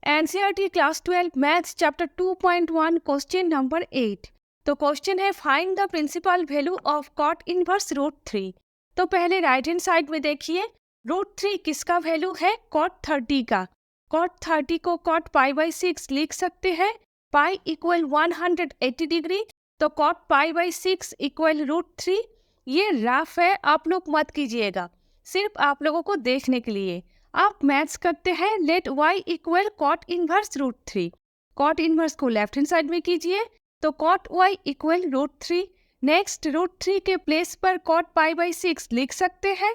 NCERT class 12 maths chapter 2.1 question number 8। तो question है find the principal value of cot inverse root 3। तो पहले right hand side में देखिए, रूट 3 किसका वैल्यू है? कॉट 30 का। कॉट 30 को कॉट पाई बाई 6 लिख सकते हैं। पाई इक्वल 180 डिग्री, तो cot pi by 6 equal root 3। ये रफ है, आप लोग मत कीजिएगा, सिर्फ आप लोगों को देखने के लिए। आप मैथ्स करते हैं, let y equal cot inverse root 3। Cot inverse को लेफ्ट हैंड साइड में कीजिए, तो cot y equal root 3। Next root 3 के प्लेस पर कॉट पाई बाई 6 लिख सकते हैं।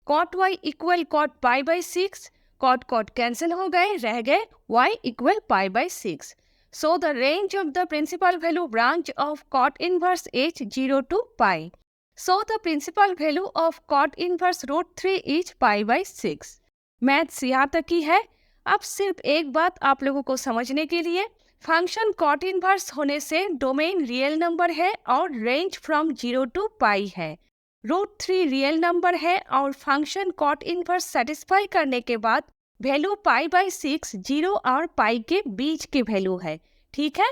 Cot y equal cot pi by 6, cot cot cancel हो गए, रह गए y equal pi by 6। So the range of the principal value branch of cot inverse is 0 to pi. So the principal value of cot inverse root 3 is pi by 6। Maths यहाँ तक ही है। अब सिर्फ एक बात आप लोगों को समझने के लिए, फंक्शन कॉट इनवर्स होने से डोमेन रियल नंबर है और रेंज फ्रॉम 0 to पाई है। रूट 3 रियल नंबर है और फंक्शन कॉट इनवर्स सेटिस्फाई करने के बाद वैल्यू पाई बाई 6 0 और पाई के बीच के वैल्यू है। ठीक है,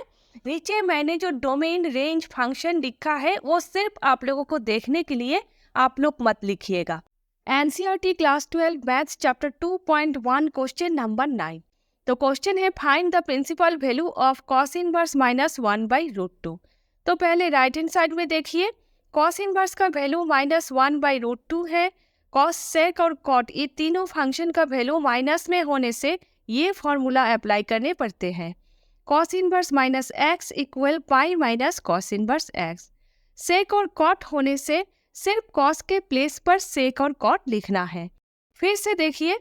नीचे मैंने जो डोमेन रेंज फंक्शन लिखा है वो सिर्फ आप लोगों को देखने के लिए, आप लोग मत लिखिएगा। NCERT class 12 maths chapter 2.1 question number 9। तो क्वेश्चन है find the principal value of cos inverse minus 1 by root 2। तो पहले राइट हैंड साइड में देखिए, कॉस इनवर्स का वैल्यू माइनस 1 बाई रूट 2 है। कॉस, सेक और कॉट ये तीनों फंक्शन का वैल्यू माइनस में होने से ये फॉर्मूला अप्लाई करने पड़ते हैं। Cos inverse minus X equal pi minus cos inverse X. Sec और कॉट होने से सिर्फ कॉस के प्लेस पर सेक और कॉट लिखना है। फिर से देखिए,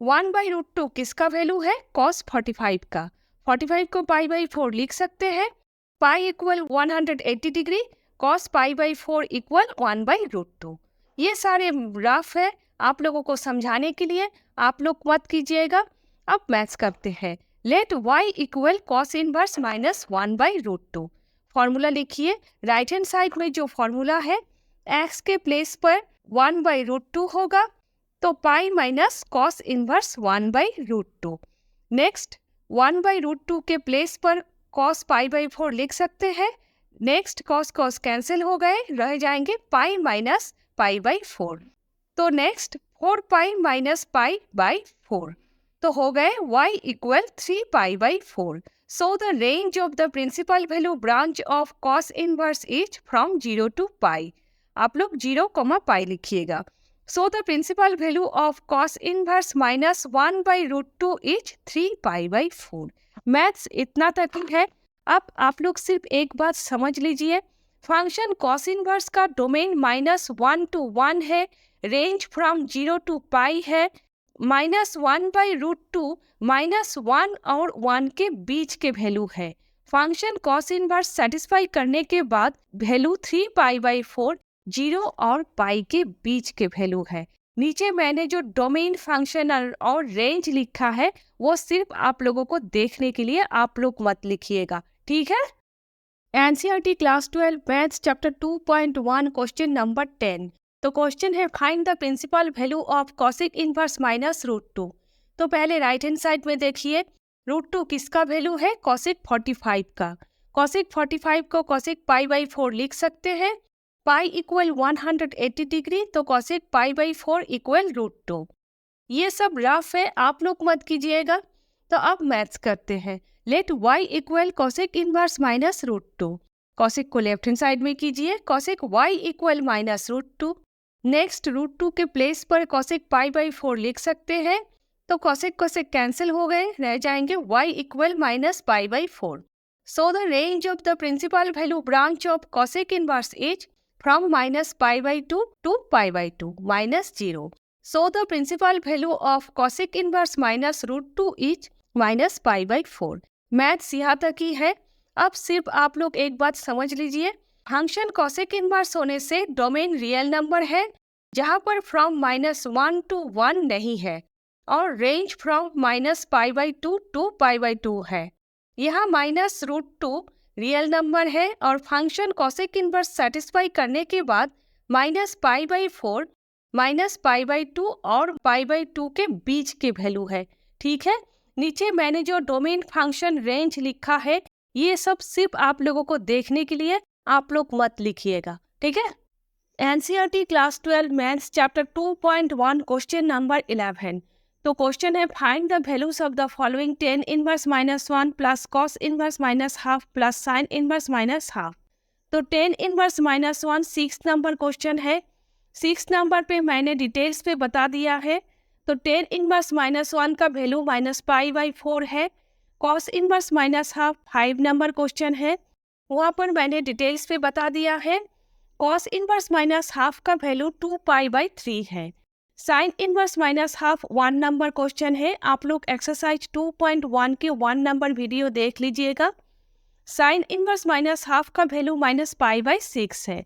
1 बाई रूट 2 किसका वैल्यू है? कॉस 45 का। 45 को पाई बाई 4 लिख सकते हैं। Pi equal 180 degree, cos pi by 4 equal 1 by root 2। ये सारे रफ है, आप लोगों को समझाने के लिए, आप लोग मत कीजिएगा। अब मैथ्स करते हैं। Let y equal cos inverse minus 1 by root 2। Formula लिखिए, राइट हैंड साइड में जो फॉर्मूला है, x के प्लेस पर 1 बाई रूट 2 होगा, तो pi minus cos inverse 1 by root 2। Next 1 by root 2 के प्लेस पर कॉस पाई बाई 4 लिख सकते हैं। नेक्स्ट कॉस कॉस कैंसिल हो गए, रह जाएंगे पाई माइनस पाई बाई 4। तो next 4 pi minus pi by 4, तो हो गए y equal 3 pi by 4। So the range of the principal value branch of cos inverse is from 0 to pi. आप लोग 0 पाई लिखिएगा। So the principal value of cos inverse minus 1 by root 2 is 3 pi by 4। Maths इतना तक ही है। अब आप लोग सिर्फ एक बात समझ लीजिए, फंक्शन कॉस इनवर्स का डोमेन माइनस 1 to 1 है, रेंज फ्रॉम 0 to पाई है। माइनस 1 बाई रूट 2 माइनस 1 और 1 के बीच के वैल्यू है। फंक्शन कॉस इनवर्स सेटिस्फाई करने के बाद वैल्यू 3 पाई बाई 4 0 और पाई के बीच के वैल्यू है। नीचे मैंने जो डोमेन फंक्शन और रेंज लिखा है वो सिर्फ आप लोगों को देखने के लिए, आप लोग मत लिखिएगा, ठीक है। NCERT class 12 maths chapter 2.1 question number 10। तो क्वेश्चन है find the principal value of cosec inverse minus root 2। तो पहले राइट हैंड साइड में देखिए, रूट 2 किसका वैल्यू है? कॉसिक 45 का। कॉसिक 45 को कॉसिक पाई बाई 4 लिख सकते हैं। पाई इक्वल 180 डिग्री, तो cosec pi by 4 equal root 2। ये सब रफ है, आप लोग मत कीजिएगा। तो अब मैथ्स करते हैं। Let y equal cosec inverse minus root 2। Cosec को लेफ्ट हैंड साइड में कीजिए, cosec y equal minus root 2। Next root 2 के प्लेस पर कॉसिक पाई बाई 4 लिख सकते हैं, तो कॉसिक कॉसिक कैंसिल हो गए, रह जाएंगे y equal minus pi by 4। So the range of the principal value branch of cosec inverse is from minus pi by 2 to pi by 2 minus 0. So the principal value of cosec inverse minus root 2 is minus pi by 4. Maths यहाँ तक ही है। अब सिर्फ आप लोग एक बात समझ लीजिए, फंक्शन cosec इनवर्स होने से डोमेन रियल नंबर है, जहाँ पर फ्रॉम माइनस 1 to 1 नहीं है, और range from minus pi by 2 to pi by 2 है। यहाँ माइनस रूट 2 रियल नंबर है और फंक्शन कॉसेक इनवर्स सेटिस्फाई करने के बाद minus pi by 4, minus pi by 2 और पाई बाई 2 के बीच के वैल्यू है। ठीक है, नीचे मैंने जो डोमेन फंक्शन रेंज लिखा है ये सब सिर्फ आप लोगों को देखने के लिए, आप लोग मत लिखिएगा, ठीक है। NCERT class 12 maths chapter 2.1 question number 11। तो क्वेश्चन है find the values of the following tan inverse -1 plus cos inverse -1/2 plus sin inverse -1/2। तो tan इनवर्स -1 6 नंबर क्वेश्चन है। 6 नंबर पे मैंने डिटेल्स पे बता दिया है। तो tan इनवर्स -1 का वैल्यू -π/4 है। cos इनवर्स -1/2 5 नंबर क्वेश्चन है, वहाँ पर मैंने डिटेल्स पे बता दिया है। cos इनवर्स -1/2 का वैल्यू 2π/3 है। sin इनवर्स -1/2 1 नंबर क्वेश्चन है, आप लोग एक्सरसाइज 2.1 के 1 नंबर वीडियो देख लीजिएगा। sin इनवर्स -1/2 का वैल्यू -π/6 है।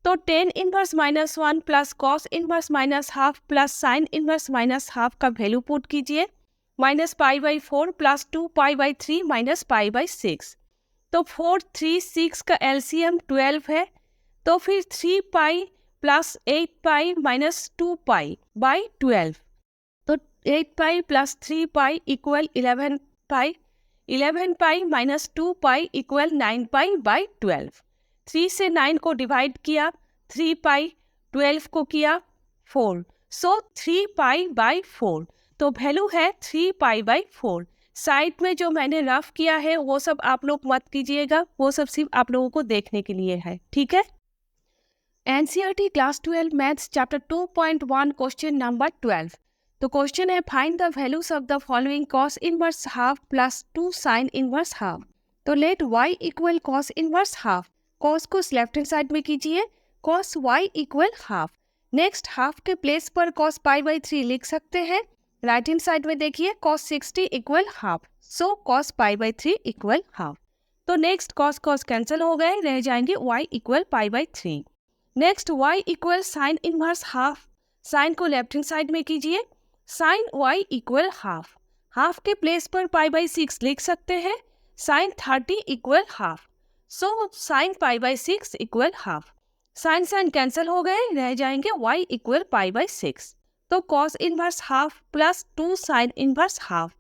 तो tan inverse -1 plus cos inverse -1/2 plus sin inverse -1/2 का वैल्यू पुट कीजिए। -π/4 प्लस 2π/3 -π/6। तो 4, 3, 6 का एलसीएम 12 है। तो फिर 3π प्लस 8π माइनस 2π/12। तो 8π प्लस 3π इक्वल 11π। 11π minus 2π equal 9π/12। 3 से 9 को डिवाइड किया, 3π, 12 को किया 4, सो 3π/4। तो वैल्यू है 3π/4। साइड में जो मैंने रफ किया है वो सब आप लोग मत कीजिएगा, वो सब सिर्फ आप लोगों को देखने के लिए है, ठीक है। NCERT class 12 maths chapter 2.1 question number 12। तो क्वेश्चन है find the values of the following cos inverse half plus 2 sin inverse half. तो let y equal cos inverse half. cos को लेफ्ट हैंड साइड में कीजिए, cos y equal half. Next half के place पर cos π/3 लिख सकते हैं। Right hand side में देखिए cos 60 equal half, so cos π/3 equal half. तो नेक्स्ट cos कैंसिल हो गए, रह जाएंगे y equal π/3। Next y equal sine inverse half. Sine को लेफ्ट हैंड साइड में कीजिए, sine y equal half. Half के प्लेस पर π/6 लिख सकते हैं। Sine 30 equal half, so sine π/6 equal half. Sine sine cancel हो गए, रह जाएंगे y इक्वल π/6। तो cos inverse half plus 2 sign inverse half.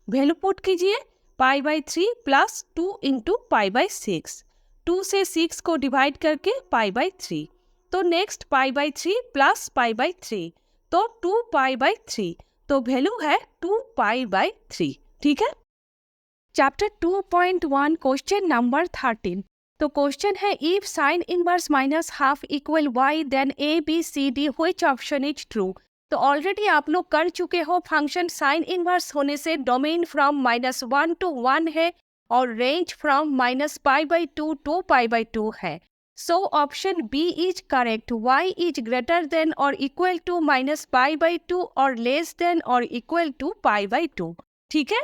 Value put कीजिए, π/3 प्लस 2 इंटू π/6। 2 से 6 को डिवाइड करके π/3। तो नेक्स्ट π/3 प्लस π/3, तो 2π/3। तो वैल्यू है 2π/3, ठीक है। Chapter 2.1 question number 13। तो क्वेश्चन है if sine inverse -1/2 equal y then ABCD which option is true. तो ऑलरेडी आप लोग कर चुके हो, फंक्शन साइन इनवर्स होने से डोमेन फ्रॉम -1 to 1 है और रेंज फ्रॉम -π/2 to π/2 है। So option B is correct. y is greater than और इक्वल टू -π/2 और लेस देन और इक्वल टू π/2, ठीक है।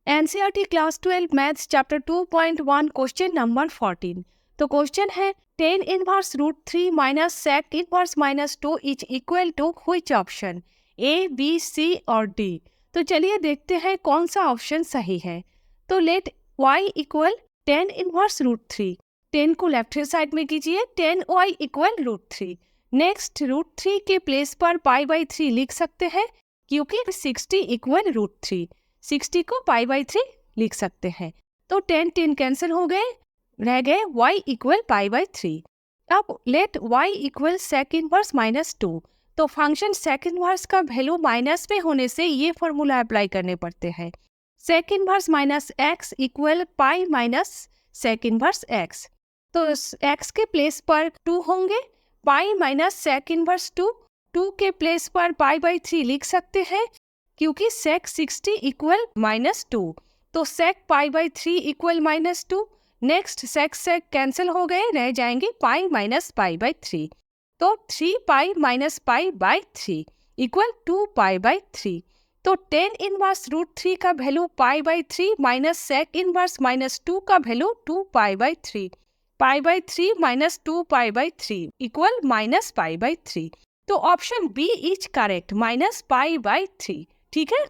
NCERT class 12 maths chapter 2.1 question number 14। तो क्वेश्चन है tan inverse √3 minus sec inverse -2 is equal to which option, A, B, C और D। तो चलिए देखते हैं कौन सा ऑप्शन सही है। तो let y equal tan inverse √3। 10 को लेफ्ट हैंड साइड में कीजिए, tan y इक्वल √3। नेक्स्ट √3 के प्लेस पर π/3 लिख सकते हैं क्योंकि 60 इक्वल √3। 60 को π/3 लिख सकते हैं। तो 10 कैंसिल हो गए, रह गए y इक्वल π/3। अब let y equal sec inverse -2। तो फंक्शन sec इनवर्स का वैल्यू माइनस में होने से ये फॉर्मूला अप्लाई करने पड़ते हैं। sec inverse -x equal pi minus sec inverse x। तो x के प्लेस पर 2 होंगे, पाई माइनस sec इनवर्स 2। 2 के प्लेस पर π/3 लिख सकते हैं क्योंकि sec 60 इक्वल -2। तो sec π/3 equal -2। Next sec cancel हो गए, रह जाएंगे पाई माइनस π/3। तो 3π माइनस π/3 इक्वल 2π/3। तो tan इनवर्स √3 का वैल्यू π/3 माइनस sec इनवर्स -2 का वैल्यू 2π/3। π/3 minus 2π/3 equal -π/3। तो ऑप्शन बी इज करेक्ट, -π/3, ठीक है।